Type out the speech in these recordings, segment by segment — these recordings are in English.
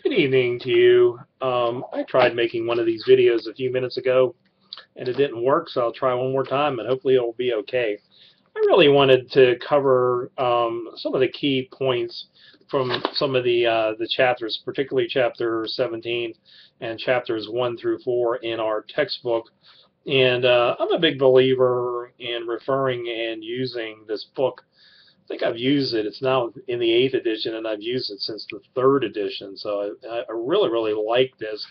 Good evening to you. I tried making one of these videos a few minutes ago and it didn't work, so I'll try one more time and hopefully it'll be okay. I really wanted to cover some of the key points from some of the chapters, particularly chapter 17 and chapters 1 through 4 in our textbook. And I'm a big believer in referring and using this book. I think I've used it. It's now in the 8th edition, and I've used it since the 3rd edition. So I really, really like this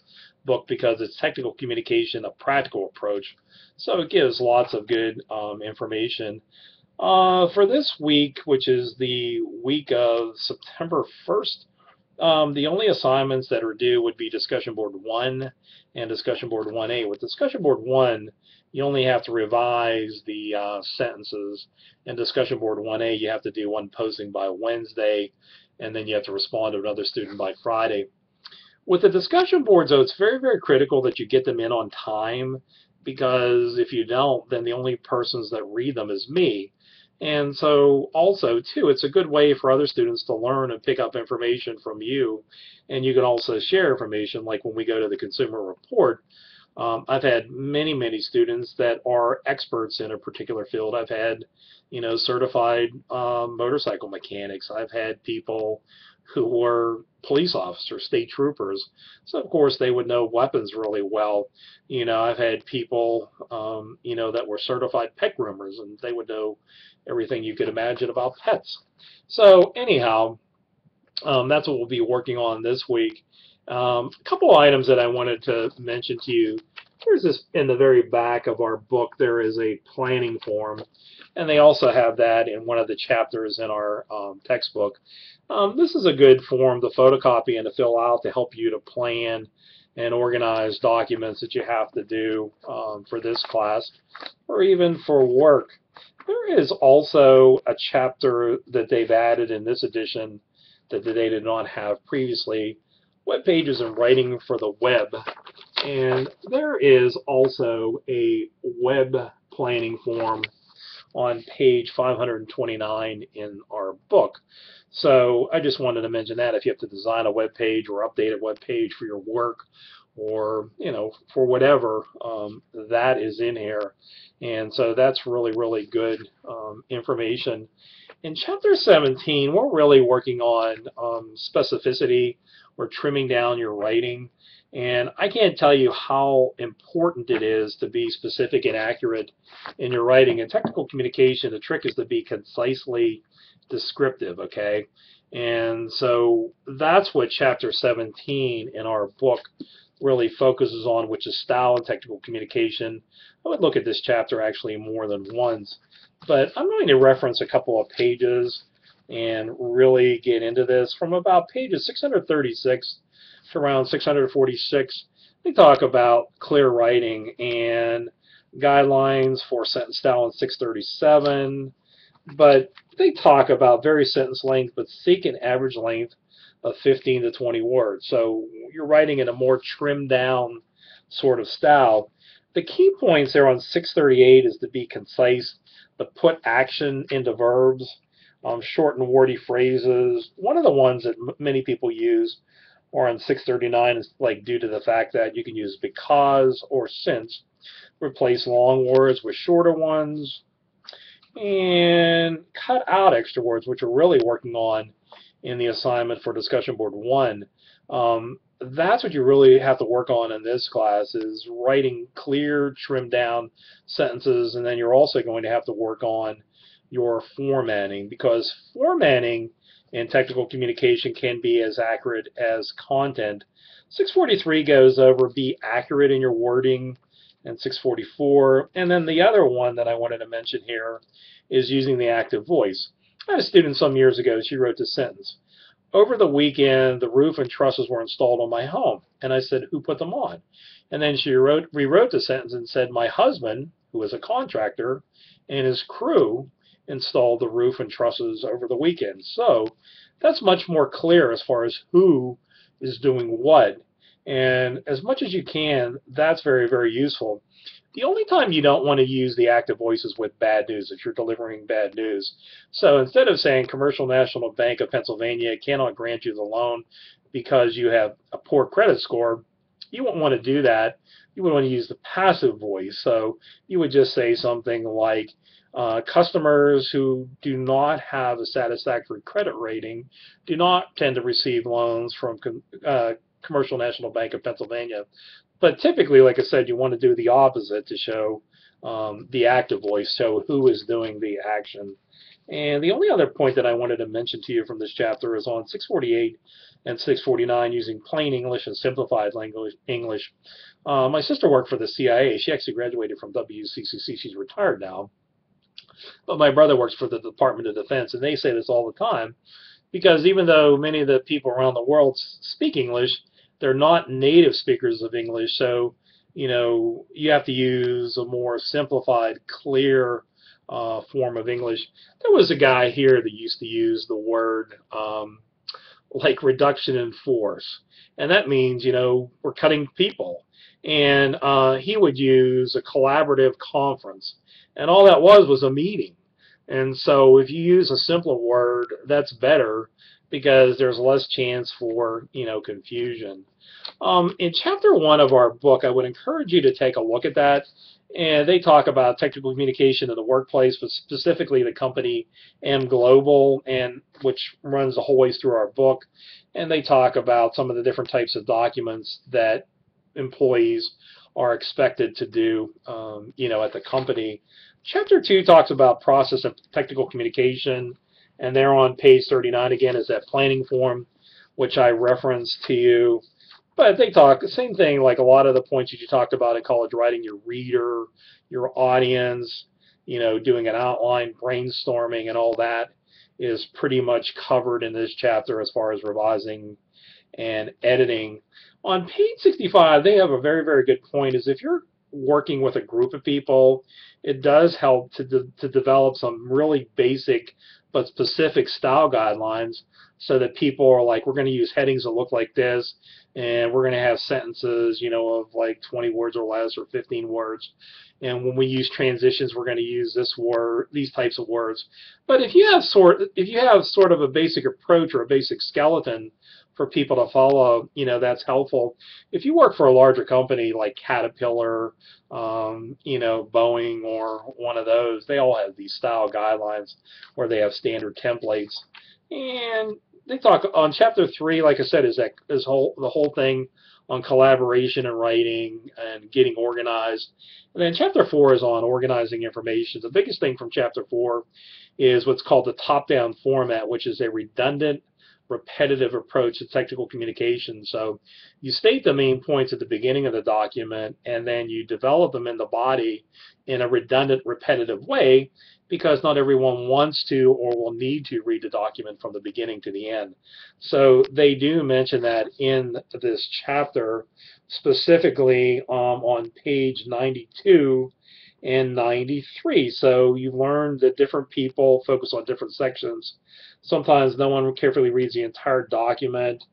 book because it's technical communication, a practical approach. So it gives lots of good information. For this week, which is the week of September 1st, the only assignments that are due would be Discussion Board 1 and Discussion Board 1A. With Discussion Board 1, you only have to revise the sentences. In Discussion Board 1A, you have to do one posting by Wednesday, and then you have to respond to another student by Friday. With the discussion boards, though, it's very, very critical that you get them in on time, because if you don't, then the only persons that read them is me. And so also, too, it's a good way for other students to learn and pick up information from you. And you can also share information, like when we go to the consumer report. I've had many, many students that are experts in a particular field. I've had, certified motorcycle mechanics. I've had people who were police officers, state troopers. So, of course, they would know weapons really well. I've had people, that were certified pet groomers, and they would know everything you could imagine about pets. So, anyhow, that's what we'll be working on this week. A couple items that I wanted to mention to you. Here's this in the very back of our book. There is a planning form, and they also have that in one of the chapters in our textbook. This is a good form to photocopy and to fill out to help you to plan and organize documents that you have to do for this class or even for work. There is also a chapter that they've added in this edition that they did not have previously, web pages and writing for the web. And there is also a web planning form on page 529 in our book. So I just wanted to mention that if you have to design a web page or update a web page for your work or, for whatever, that is in here. And so that's really, really good information. In Chapter 17, we're really working on specificity or trimming down your writing. And I can't tell you how important it is to be specific and accurate in your writing. In technical communication, the trick is to be concisely descriptive, okay? And so that's what Chapter 17 in our book really focuses on, which is style and technical communication. I would look at this chapter actually more than once, but I'm going to reference a couple of pages and really get into this. From about pages 636 to around 646, they talk about clear writing and guidelines for sentence style in 637, but they talk about various sentence length, but seek an average length of 15 to 20 words. So you're writing in a more trimmed down sort of style. The key points there on 638 is to be concise, to put action into verbs, short and wordy phrases. One of the ones that many people use or on 639 is like due to the fact that you can use because or since, replace long words with shorter ones, and cut out extra words, which we're really working on in the assignment for Discussion Board 1. That's what you really have to work on in this class, is writing clear, trimmed down sentences, and then you're also going to have to work on your formatting, because formatting in technical communication can be as accurate as content. 643 goes over be accurate in your wording, and 644. And then the other one that I wanted to mention here is using the active voice. I had a student some years ago, she wrote this sentence: over the weekend, the roof and trusses were installed on my home. And I said, who put them on? And then she rewrote the sentence and said, my husband, who is a contractor, and his crew installed the roof and trusses over the weekend. So that's much more clear as far as who is doing what. And as much as you can, that's very, very useful. The only time you don't want to use the active voice is with bad news, if you're delivering bad news. So instead of saying Commercial National Bank of Pennsylvania cannot grant you the loan because you have a poor credit score, you won't want to do that. You would want to use the passive voice. So you would just say something like, customers who do not have a satisfactory credit rating do not tend to receive loans from Commercial National Bank of Pennsylvania. But typically, like I said, you want to do the opposite to show the active voice, so who is doing the action. And the only other point that I wanted to mention to you from this chapter is on 648 and 649, using plain English and simplified English. My sister worked for the CIA. She actually graduated from WCCC. She's retired now. But my brother works for the Department of Defense, and they say this all the time, because even though many of the people around the world speak English, they're not native speakers of English. So, you have to use a more simplified, clear form of English. There was a guy here that used to use the word like reduction in force, and that means we're cutting people, and he would use a collaborative conference, and all that was a meeting. And so if you use a simpler word, that's better, because there's less chance for confusion. In chapter 1 of our book, I would encourage you to take a look at that. And they talk about technical communication in the workplace, but specifically the company M Global, and which runs the whole way through our book. And they talk about some of the different types of documents that employees are expected to do, at the company. Chapter 2 talks about process and technical communication, and there on page 39 again is that planning form, which I referenced to you. But they talk the same thing, like a lot of the points that you talked about in college writing, your reader, your audience, doing an outline, brainstorming, and all that is pretty much covered in this chapter as far as revising and editing. On page 65, they have a very, very good point, is if you're working with a group of people, it does help to develop some really basic but specific style guidelines, so that people are like, we're going to use headings that look like this, and we're going to have sentences, of like 20 words or less, or 15 words. And when we use transitions, we're going to use these types of words. But if you have sort of a basic approach or a basic skeleton for people to follow, that's helpful. If you work for a larger company like Caterpillar, Boeing, or one of those, they all have these style guidelines where they have standard templates. And they talk on chapter 3, like I said, is the whole thing on collaboration and writing and getting organized. And then chapter 4 is on organizing information. The biggest thing from chapter 4 is what's called the top-down format, which is a redundant, repetitive approach to technical communication. So you state the main points at the beginning of the document, and then you develop them in the body in a redundant, repetitive way, because not everyone wants to or will need to read the document from the beginning to the end. So they do mention that in this chapter, specifically on page 92 and 93. So you learn that different people focus on different sections. Sometimes no one carefully reads the entire document,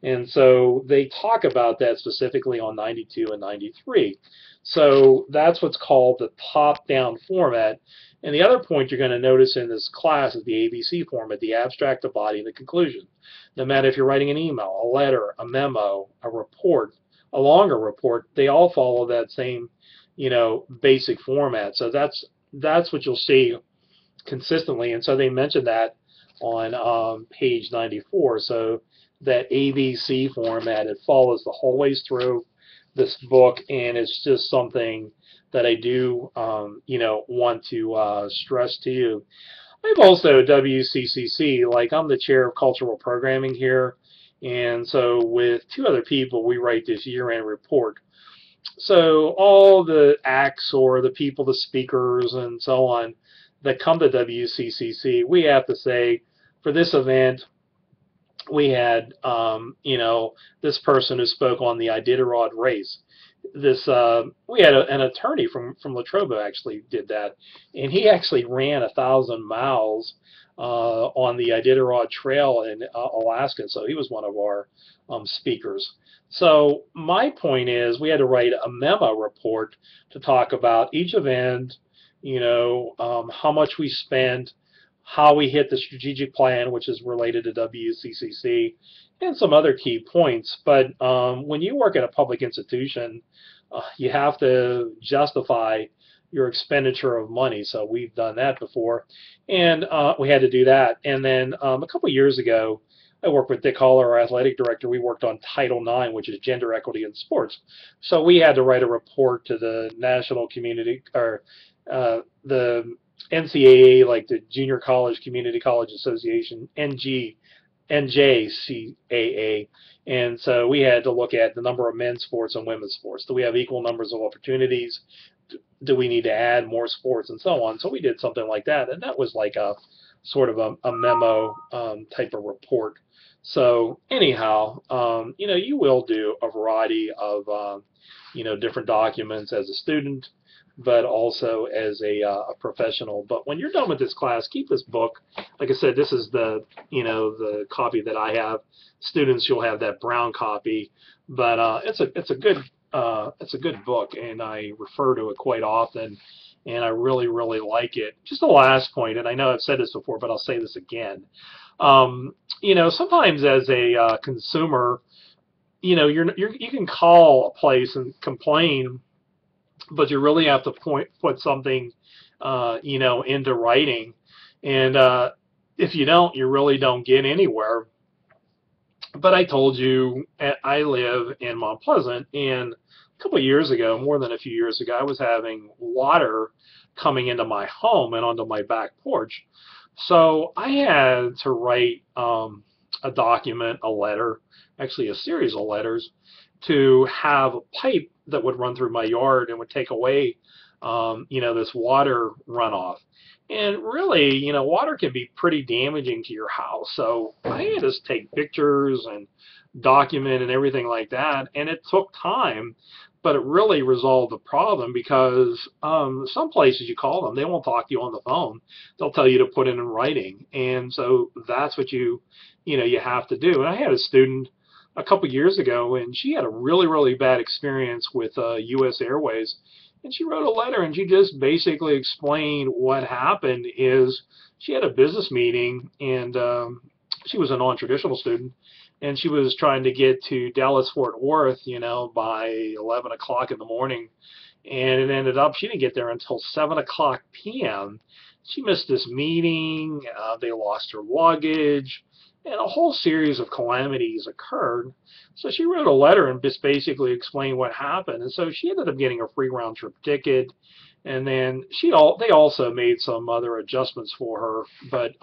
and so they talk about that specifically on 92 and 93. So that's what's called the top-down format. And the other point you're going to notice in this class is the ABC format, the abstract, the body, and the conclusion. No matter if you're writing an email, a letter, a memo, a report, a longer report, they all follow that same, basic format. So that's what you'll see consistently. And so they mentioned that on page 94. So that ABC format, it follows the whole way through this book, and it's just something that I do, want to stress to you. I'm also WCCC, like I'm the chair of cultural programming here, and so with 2 other people, we write this year-end report. So all the acts or the people, the speakers, and so on that come to WCCC, we have to say, for this event, we had, this person who spoke on the Iditarod race. We had an attorney from Latrobe actually did that, and he actually ran 1,000 miles on the Iditarod Trail in Alaska. So he was one of our speakers. So my point is, we had to write a memo report to talk about each event, how much we spent, how we hit the strategic plan, which is related to WCCC, and some other key points. But when you work at a public institution, you have to justify your expenditure of money. So we've done that before, and we had to do that. And then a couple of years ago, I worked with Dick Haller, our athletic director. We worked on Title IX, which is gender equity in sports. So we had to write a report to the National Community, or the NCAA, like the Junior College Community College Association, NJCAA. And so we had to look at the number of men's sports and women's sports. Do we have equal numbers of opportunities? Do we need to add more sports and so on? So we did something like that, and that was like a sort of a memo type of report. So anyhow, you will do a variety of different documents as a student, but also as a professional. But when you're done with this class, keep this book. Like I said, this is the copy that I have. Students, you'll have that brown copy, but it's a good book, and I refer to it quite often, and I really like it. Just the last point, and I know I've said this before, but I'll say this again. Sometimes as a consumer, you can call a place and complain, but you really have to put something, into writing, and if you don't, you really don't get anywhere. But I told you, I live in Mount Pleasant, and a couple of years ago, more than a few years ago, I was having water coming into my home and onto my back porch. So I had to write a document, a letter, actually a series of letters, to have a pipe that would run through my yard and would take away, this water runoff. And really, water can be pretty damaging to your house. So I had to take pictures and document and everything like that. And it took time, but it really resolved the problem, because some places you call them, they won't talk to you on the phone. They'll tell you to put it in writing. And so that's what you have to do. And I had a student a couple years ago, and she had a really bad experience with U.S. Airways. And she wrote a letter, and she just basically explained what happened is she had a business meeting, and she was a non-traditional student, and she was trying to get to Dallas-Fort Worth, by 11 o'clock in the morning. And it ended up she didn't get there until 7 o'clock p.m. She missed this meeting. They lost her luggage, and a whole series of calamities occurred. So she wrote a letter and just basically explained what happened. And so she ended up getting a free round trip ticket. And then they also made some other adjustments for her. But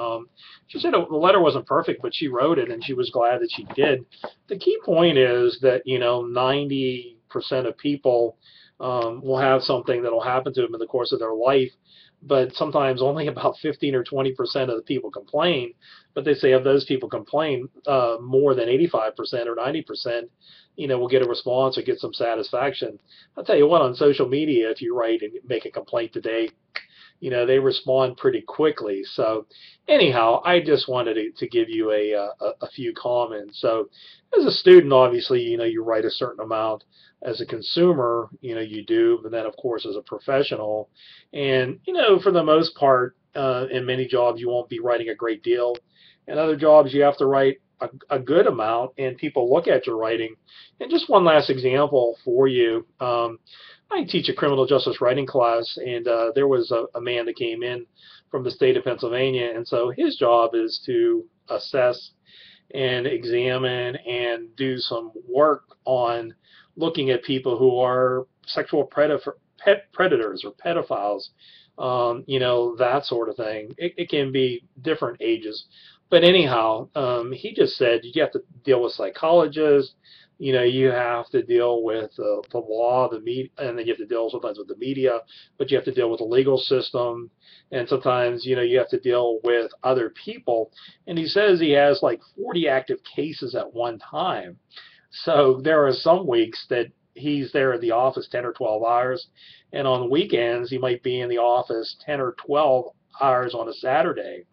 she said the letter wasn't perfect, but she wrote it, and she was glad that she did. The key point is that 90% of people will have something that will happen to them in the course of their life. But sometimes only about 15 or 20% of the people complain. But they say of those people complain, more than 85% or 90%, will get a response or get some satisfaction. I'll tell you what, on social media, if you write and make a complaint today, they respond pretty quickly. So anyhow, I just wanted to give you a few comments. So as a student, obviously, you write a certain amount. As a consumer, you do, but then of course as a professional, and for the most part, in many jobs you won't be writing a great deal. In other jobs you have to write a good amount, and people look at your writing. And just one last example for you. I teach a criminal justice writing class, and there was a man that came in from the state of Pennsylvania, and so his job is to assess and examine and do some work on looking at people who are sexual predators or pedophiles, that sort of thing. It can be different ages. But anyhow, he just said you have to deal with psychologists, you have to deal with the law, the media, and then you have to deal sometimes with the media, but you have to deal with the legal system, and sometimes, you have to deal with other people. And he says he has like 40 active cases at one time. So there are some weeks that he's there at the office 10 or 12 hours, and on the weekends he might be in the office 10 or 12 hours on a Saturday.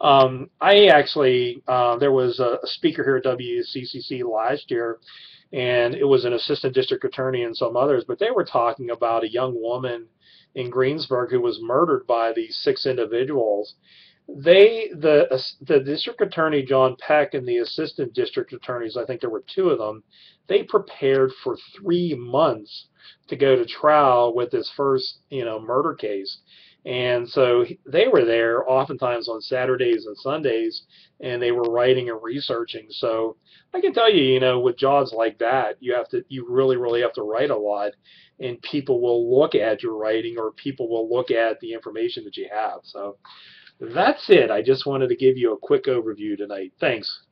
I actually, there was a speaker here at WCCC last year, and it was an assistant district attorney and some others, but they were talking about a young woman in Greensburg who was murdered by these 6 individuals. The district attorney John Peck and the assistant district attorneys, I think there were two of them, they prepared for 3 months to go to trial with this first, murder case. And so they were there oftentimes on Saturdays and Sundays, and they were writing and researching. So I can tell you, with jobs like that, you really, really have to write a lot, and people will look at your writing, or people will look at the information that you have. So that's it. I just wanted to give you a quick overview tonight. Thanks.